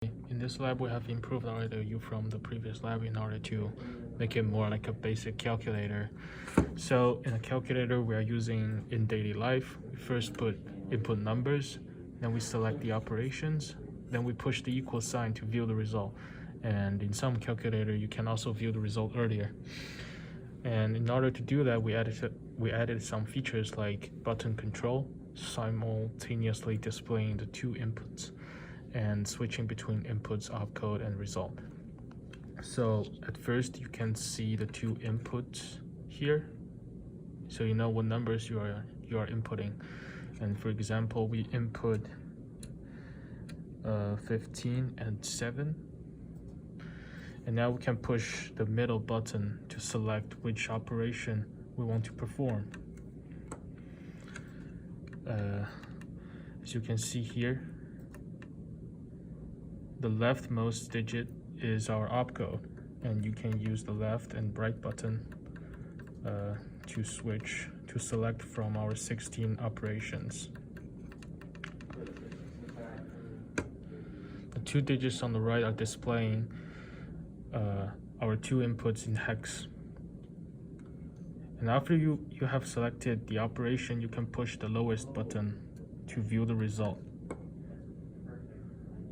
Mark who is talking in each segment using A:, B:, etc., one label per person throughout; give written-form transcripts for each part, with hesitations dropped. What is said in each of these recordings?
A: In this lab, we have improved our ELU from the previous lab in order to make it more like a basic calculator. So in a calculator we are using in daily life, we first put input numbers, then we select the operations, then we push the equal sign to view the result. And in some calculator, you can also view the result earlier. And in order to do that, we added some features like button control, simultaneously displaying the two inputs and switching between inputs, opcode, and result. So at first you can see the two inputs here, so you know what numbers you are inputting. And for example, we input 15 and 7, and now we can push the middle button to select which operation we want to perform. As you can see here, the leftmost digit is our opcode, and you can use the left and right button to select from our 16 operations. The two digits on the right are displaying our two inputs in hex. And after you have selected the operation, you can push the lowest button to view the result.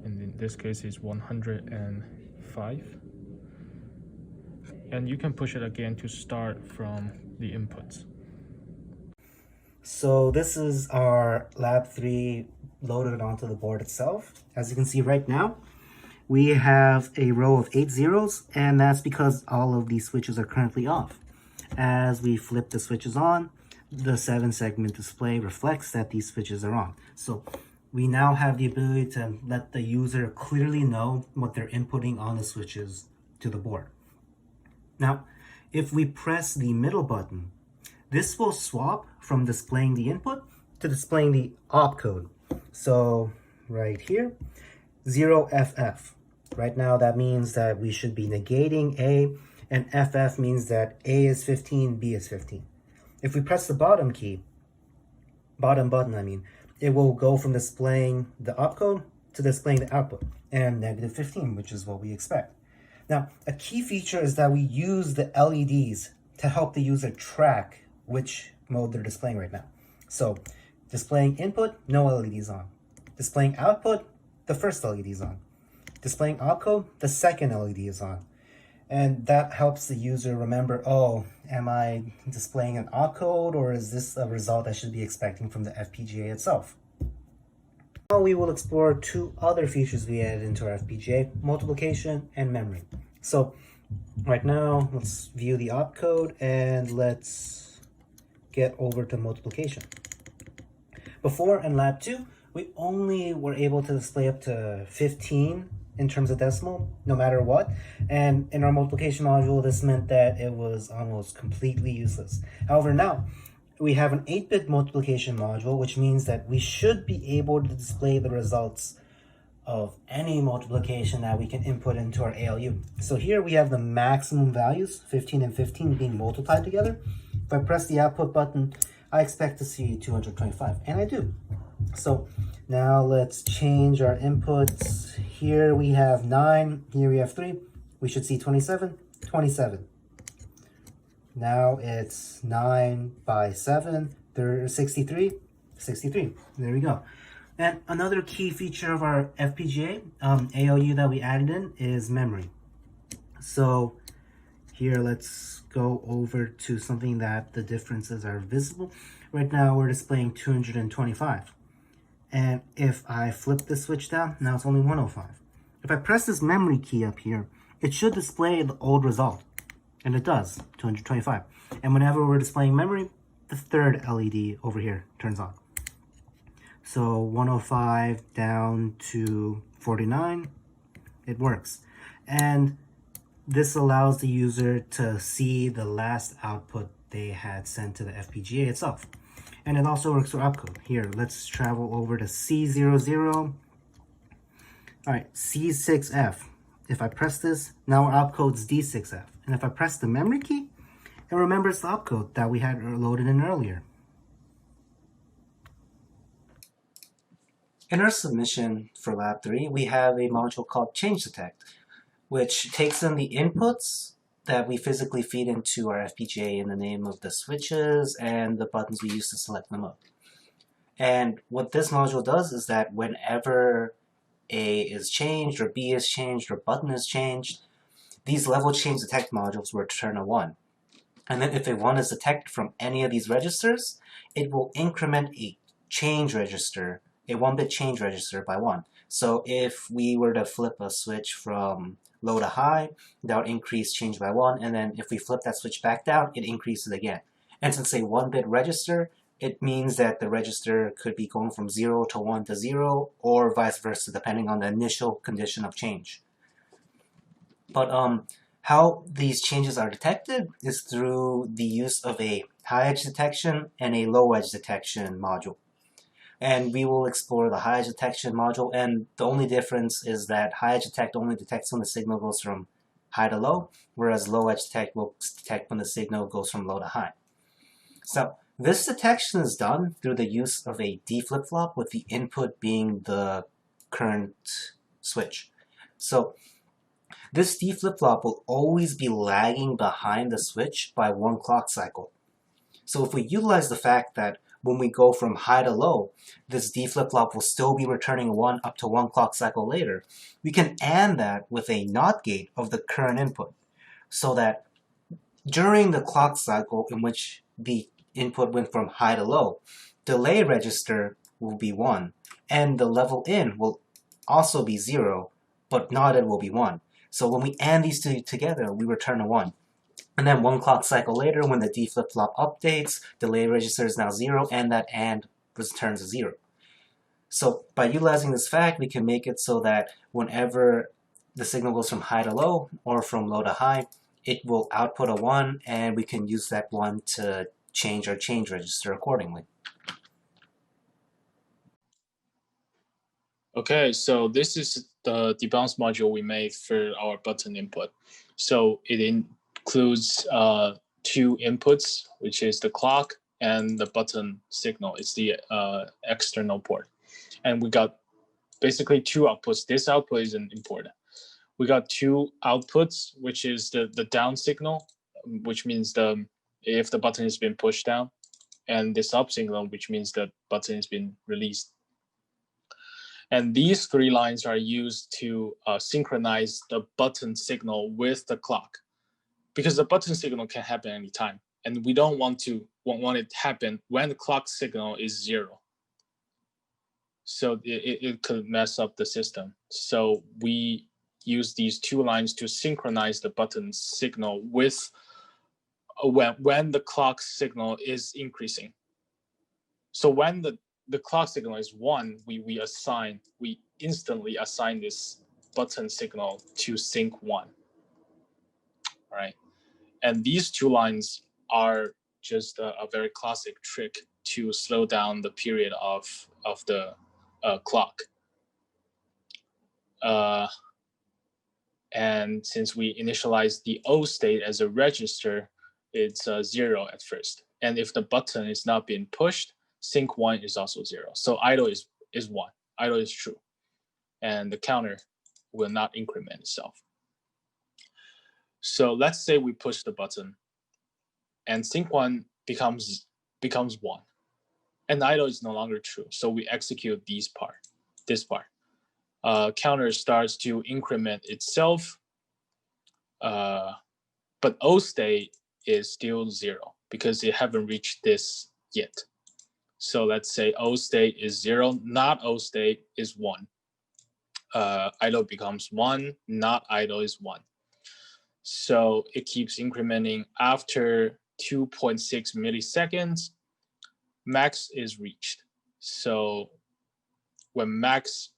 A: And in this case is 105. And you can push it again to start from the inputs.
B: So this is our lab 3 loaded onto the board itself. As you can see right now, we have a row of 8 zeros, and that's because all of these switches are currently off. As we flip the switches on, the 7-segment display reflects that these switches are on. So we now have the ability to let the user clearly know what they're inputting on the switches to the board. Now, if we press the middle button, this will swap from displaying the input to displaying the opcode. So right here, 0FF. Right now that means that we should be negating A, and FF means that A is 15, B is 15. If we press the bottom button, it will go from displaying the opcode to displaying the output, and negative 15, which is what we expect. Now, a key feature is that we use the LEDs to help the user track which mode they're displaying right now. So, displaying input, no LEDs on. Displaying output, the first LED is on. Displaying opcode, the second LED is on. And that helps the user remember, oh, am I displaying an opcode, or is this a result I should be expecting from the FPGA itself? Now we will explore two other features we added into our FPGA, multiplication and memory. So right now, let's view the opcode and let's get over to multiplication. Before in lab 2, we only were able to display up to 15 in terms of decimal, no matter what. And in our multiplication module, this meant that it was almost completely useless. However, now we have an 8-bit multiplication module, which means that we should be able to display the results of any multiplication that we can input into our ALU. So here we have the maximum values, 15 and 15 being multiplied together. If I press the output button, I expect to see 225, and I do. So now let's change our inputs. Here we have 9, here we have 3. We should see 27, 27. Now it's 9 by 7, there's 63, 63. There we go. And another key feature of our FPGA ALU that we added in is memory. So here let's go over to something that the differences are visible. Right now we're displaying 225. And if I flip the switch down, now it's only 105. If I press this memory key up here, it should display the old result. And it does, 225. And whenever we're displaying memory, the third LED over here turns on. So 105 down to 49, it works. And this allows the user to see the last output they had sent to the FPGA itself. And it also works for opcode. Here, let's travel over to C00. All right, C6F. If I press this, now our opcode's D6F. And if I press the memory key, it remembers the opcode that we had loaded in earlier. In our submission for Lab 3, we have a module called Change Detect, which takes in the inputs that we physically feed into our FPGA in the name of the switches and the buttons we use to select them up. And what this module does is that whenever A is changed, or B is changed, or button is changed, these level change detect modules will return a 1. And then if a 1 is detected from any of these registers, it will increment a change register, a 1-bit change register by 1. So if we were to flip a switch from low to high, that would increase change by 1, and then if we flip that switch back down, it increases again. And since a 1-bit register, it means that the register could be going from 0 to 1 to 0, or vice versa, depending on the initial condition of change. But how these changes are detected is through the use of a high edge detection and a low edge detection module. And we will explore the high edge detection module, and the only difference is that high edge detect only detects when the signal goes from high to low, whereas low edge detect will detect when the signal goes from low to high. So this detection is done through the use of a D flip-flop, with the input being the current switch. So this D flip-flop will always be lagging behind the switch by 1 clock cycle. So if we utilize the fact that when we go from high to low, this D flip-flop will still be returning 1 up to 1 clock cycle later, we can AND that with a NOT gate of the current input, so that during the clock cycle in which the input went from high to low, delay register will be 1, and the level in will also be 0, but NOTed will be 1. So when we AND these two together, we return a 1. And then 1 clock cycle later, when the D flip-flop updates, delay register is now 0, and that AND returns a 0. So by utilizing this fact, we can make it so that whenever the signal goes from high to low, or from low to high, it will output a 1, and we can use that 1 to change our change register accordingly.
A: Okay, so this is the debounce module we made for our button input. So it includes 2 inputs, which is the clock and the button signal. It's the external port. And we got basically 2 outputs. This output isn't important. We got 2 outputs, which is the down signal, which means if the button has been pushed down, and this up signal, which means the button has been released. And these 3 lines are used to synchronize the button signal with the clock, because the button signal can happen anytime, and we don't want it to happen when the clock signal is 0. So it could mess up the system. So we use these 2 lines to synchronize the button signal with when the clock signal is increasing. So when the clock signal is 1, we instantly assign this button signal to sync 1. All right, and these 2 lines are just a very classic trick to slow down the period of the clock. And since we initialize the O state as a register, it's 0 at first. And if the button is not being pushed, sync 1 is also 0. So idle is 1. Idle is true. And the counter will not increment itself. So let's say we push the button, and sync 1 becomes 1. And idle is no longer true. So we execute this part. Counter starts to increment itself, but O state is still 0 because it haven't reached this yet. So let's say O state is 0, not O state is 1. Idle becomes 1, not idle is 1. So it keeps incrementing. After 2.6 milliseconds, max is reached. So when max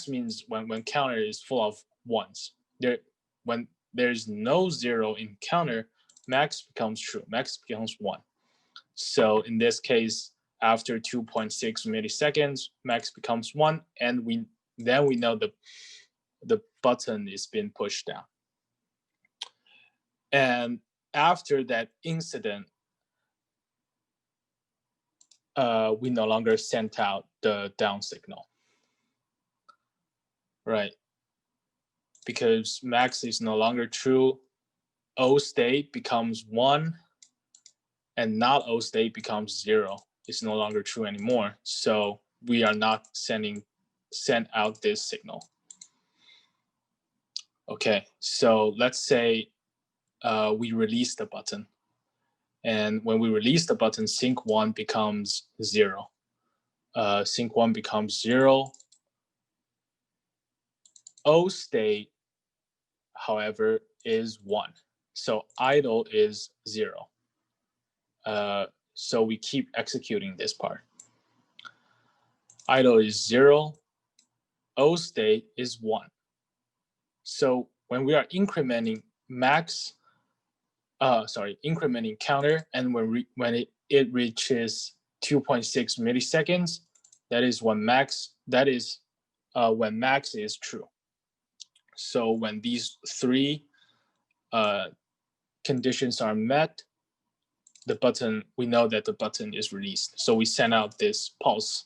A: means when counter is full of 1s. When there's no 0 in counter, max becomes true. Max becomes 1. So in this case, after 2.6 milliseconds, max becomes 1, and we know the button is being pushed down. And after that incident, we no longer sent out the down signal. right? Because max is no longer true. O state becomes 1, and not O state becomes 0. It's no longer true anymore. So we are not send out this signal. Okay, so let's say we release the button. And when we release the button, sync 1 becomes 0. Sync 1 becomes 0. O state, however, is 1. So idle is 0. So we keep executing this part. Idle is 0. O state is 1. So when we are incrementing incrementing counter, and when it reaches 2.6 milliseconds, that is when max is true. So when these three conditions are met, we know that the button is released. So we send out this pulse.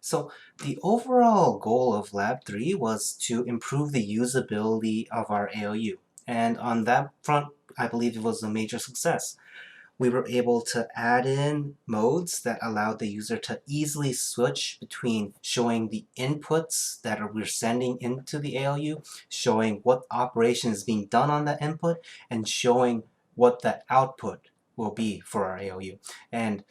B: So the overall goal of Lab 3 was to improve the usability of our ALU. And on that front, I believe it was a major success. We were able to add in modes that allowed the user to easily switch between showing the inputs that we're sending into the ALU, showing what operation is being done on that input, and showing what the output will be for our ALU. And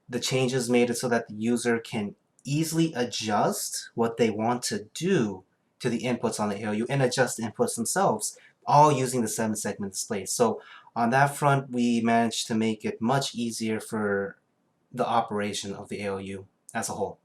B: the changes made it so that the user can easily adjust what they want to do to the inputs on the ALU and adjust the inputs themselves, all using the 7-segment display. So on that front, we managed to make it much easier for the operation of the ALU as a whole.